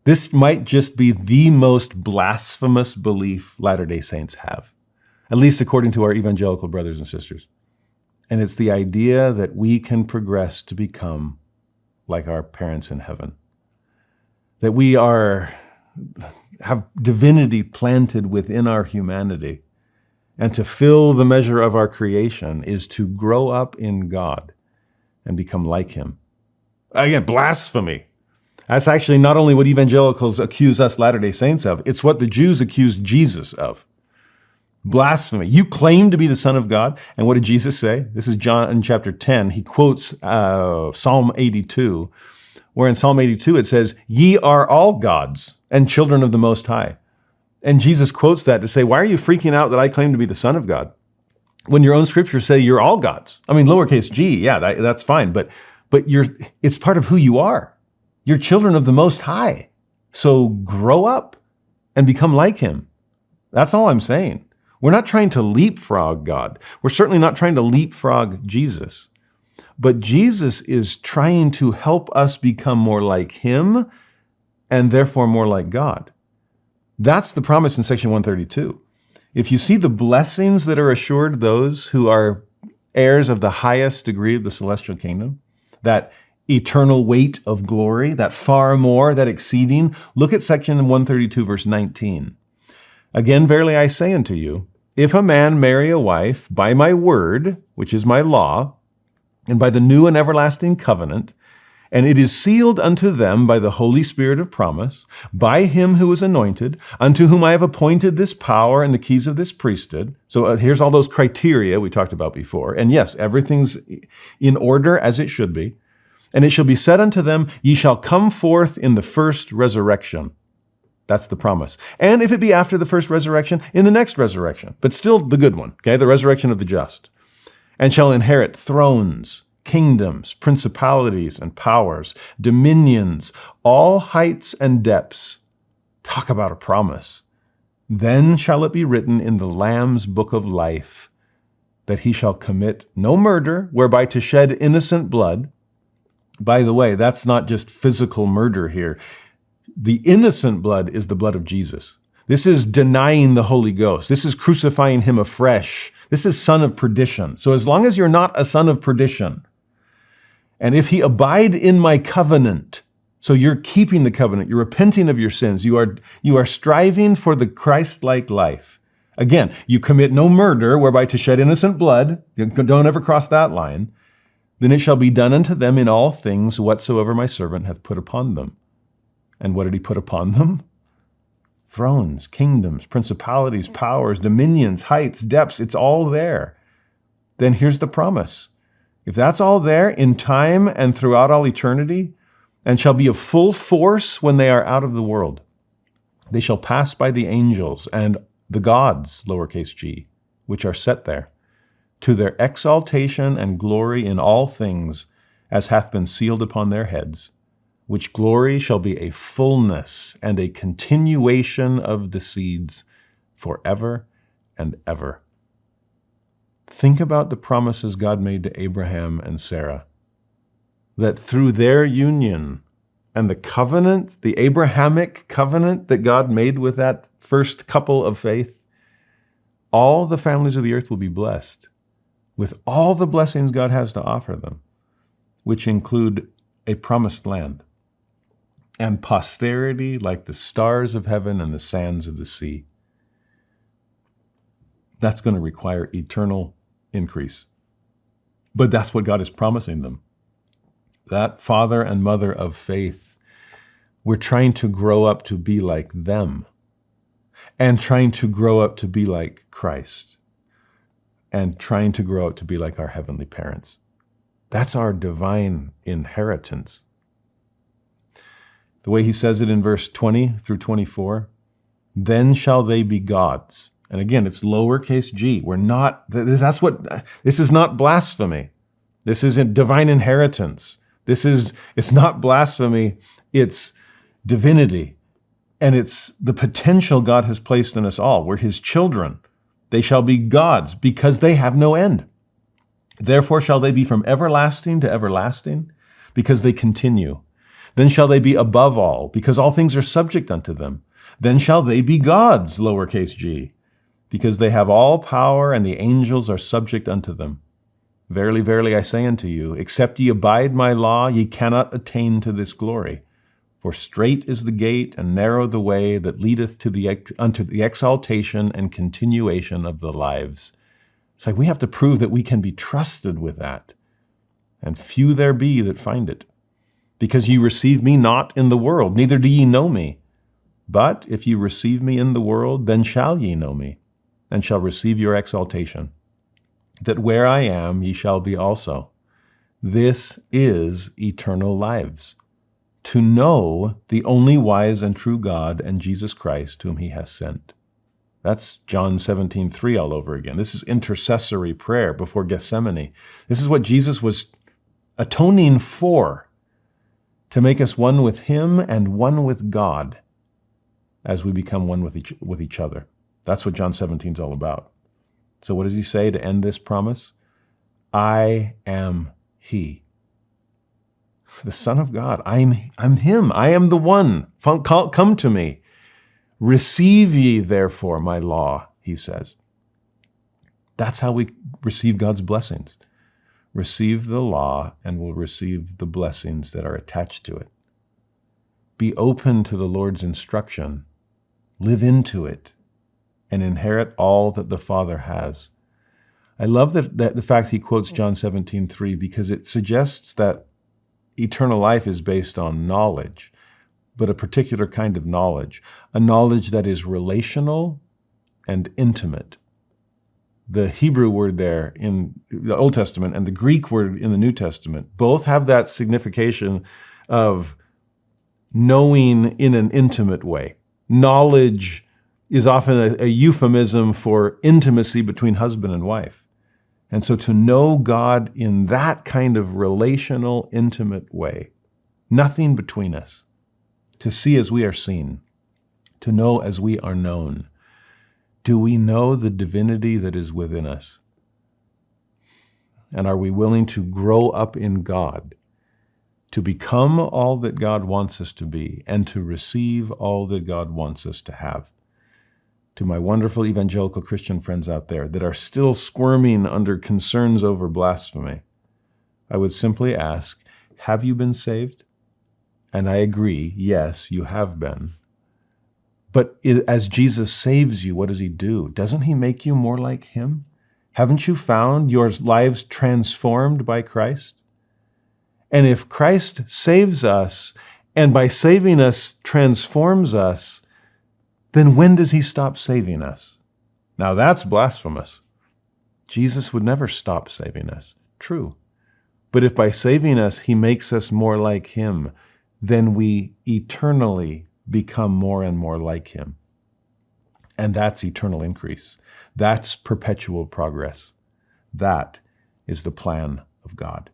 This might just be the most blasphemous belief Latter-day Saints have, at least according to our evangelical brothers and sisters. And it's the idea that we can progress to become like our parents in heaven, that we have divinity planted within our humanity, and to fill the measure of our creation is to grow up in God and become like him. Again, blasphemy. That's actually not only what evangelicals accuse us Latter-day Saints of, it's what the Jews accused Jesus of. Blasphemy. You claim to be the Son of God. And what did Jesus say? This is John in chapter 10. He quotes Psalm 82, where in Psalm 82 it says, "Ye are all gods and children of the Most High." And Jesus quotes that to say, why are you freaking out that I claim to be the Son of God? When your own scriptures say you're all gods. I mean, lowercase g, yeah, that's fine. But it's part of who you are. You're children of the Most High. So grow up and become like him. That's all I'm saying. We're not trying to leapfrog God. We're certainly not trying to leapfrog Jesus. But Jesus is trying to help us become more like him and therefore more like God. That's the promise in section 132. If you see the blessings that are assured those who are heirs of the highest degree of the celestial kingdom, that eternal weight of glory, that far more, that exceeding, look at section 132, verse 19. Again, verily I say unto you, if a man marry a wife by my word, which is my law, and by the new and everlasting covenant, and it is sealed unto them by the Holy Spirit of promise, by him who is anointed, unto whom I have appointed this power and the keys of this priesthood. So here's all those criteria we talked about before. And yes, everything's in order as it should be. And it shall be said unto them, ye shall come forth in the first resurrection. That's the promise. And if it be after the first resurrection, in the next resurrection, but still the good one, okay, the resurrection of the just, and shall inherit thrones, kingdoms, principalities and powers, dominions, all heights and depths. Talk about a promise. Then shall it be written in the Lamb's book of life that he shall commit no murder, whereby to shed innocent blood. By the way, that's not just physical murder here. The innocent blood is the blood of Jesus. This is denying the Holy Ghost. This is crucifying him afresh. This is son of perdition. So as long as you're not a son of perdition, and if he abide in my covenant, so you're keeping the covenant, you're repenting of your sins, you are striving for the Christ-like life. Again, you commit no murder, whereby to shed innocent blood, don't ever cross that line, then it shall be done unto them in all things whatsoever my servant hath put upon them. And what did he put upon them? Thrones, kingdoms, principalities, powers, dominions, heights, depths, it's all there. Then here's the promise. If that's all there in time and throughout all eternity, and shall be of full force when they are out of the world, they shall pass by the angels and the gods, lowercase g, which are set there, to their exaltation and glory in all things, as hath been sealed upon their heads, which glory shall be a fullness and a continuation of the seeds forever and ever. Think about the promises God made to Abraham and Sarah, that through their union and the covenant, the Abrahamic covenant that God made with that first couple of faith, all the families of the earth will be blessed with all the blessings God has to offer them, which include a promised land and posterity like the stars of heaven and the sands of the sea. That's going to require eternal increase. But that's what God is promising them. That father and mother of faith, we're trying to grow up to be like them and trying to grow up to be like Christ and trying to grow up to be like our heavenly parents. That's our divine inheritance. The way he says it in verse 20 through 24, then shall they be gods. And again, it's lowercase g. This is not blasphemy. This isn't divine inheritance. It's not blasphemy. It's divinity. And it's the potential God has placed in us all. We're his children. They shall be gods because they have no end. Therefore shall they be from everlasting to everlasting because they continue. Then shall they be above all, because all things are subject unto them. Then shall they be gods, lowercase g, because they have all power, and the angels are subject unto them. Verily, verily, I say unto you, except ye abide my law, ye cannot attain to this glory. For strait is the gate, and narrow the way that leadeth unto the exaltation and continuation of the lives. It's like we have to prove that we can be trusted with that. And few there be that find it. Because ye receive me not in the world, neither do ye know me. But if ye receive me in the world, then shall ye know me, and shall receive your exaltation. That where I am, ye shall be also. This is eternal lives, to know the only wise and true God and Jesus Christ, whom he has sent. That's John 17:3 all over again. This is intercessory prayer before Gethsemane. This is what Jesus was atoning for, to make us one with him and one with God as we become one with each other. That's what John 17 is all about. So what does he say to end this promise? I am he. The Son of God. I'm him. I am the one. Come to me. Receive ye therefore my law, he says. That's how we receive God's blessings. Receive the law and we'll receive the blessings that are attached to it. Be open to the Lord's instruction. Live into it and inherit all that the Father has. I love that the fact he quotes John 17:3 because it suggests that eternal life is based on knowledge, but a particular kind of knowledge, a knowledge that is relational and intimate. The Hebrew word there in the Old Testament and the Greek word in the New Testament both have that signification of knowing in an intimate way. Knowledge is often a euphemism for intimacy between husband and wife. And so to know God in that kind of relational, intimate way, nothing between us, to see as we are seen, to know as we are known. Do we know the divinity that is within us? And are we willing to grow up in God, to become all that God wants us to be, and to receive all that God wants us to have? To my wonderful evangelical Christian friends out there that are still squirming under concerns over blasphemy, I would simply ask, have you been saved? And I agree, yes, you have been. But as Jesus saves you, what does he do? Doesn't he make you more like him? Haven't you found your lives transformed by Christ? And if Christ saves us, and by saving us transforms us, then when does he stop saving us? Now that's blasphemous. Jesus would never stop saving us. True. But if by saving us, he makes us more like him, then we eternally become more and more like him. And that's eternal increase. That's perpetual progress. That is the plan of God.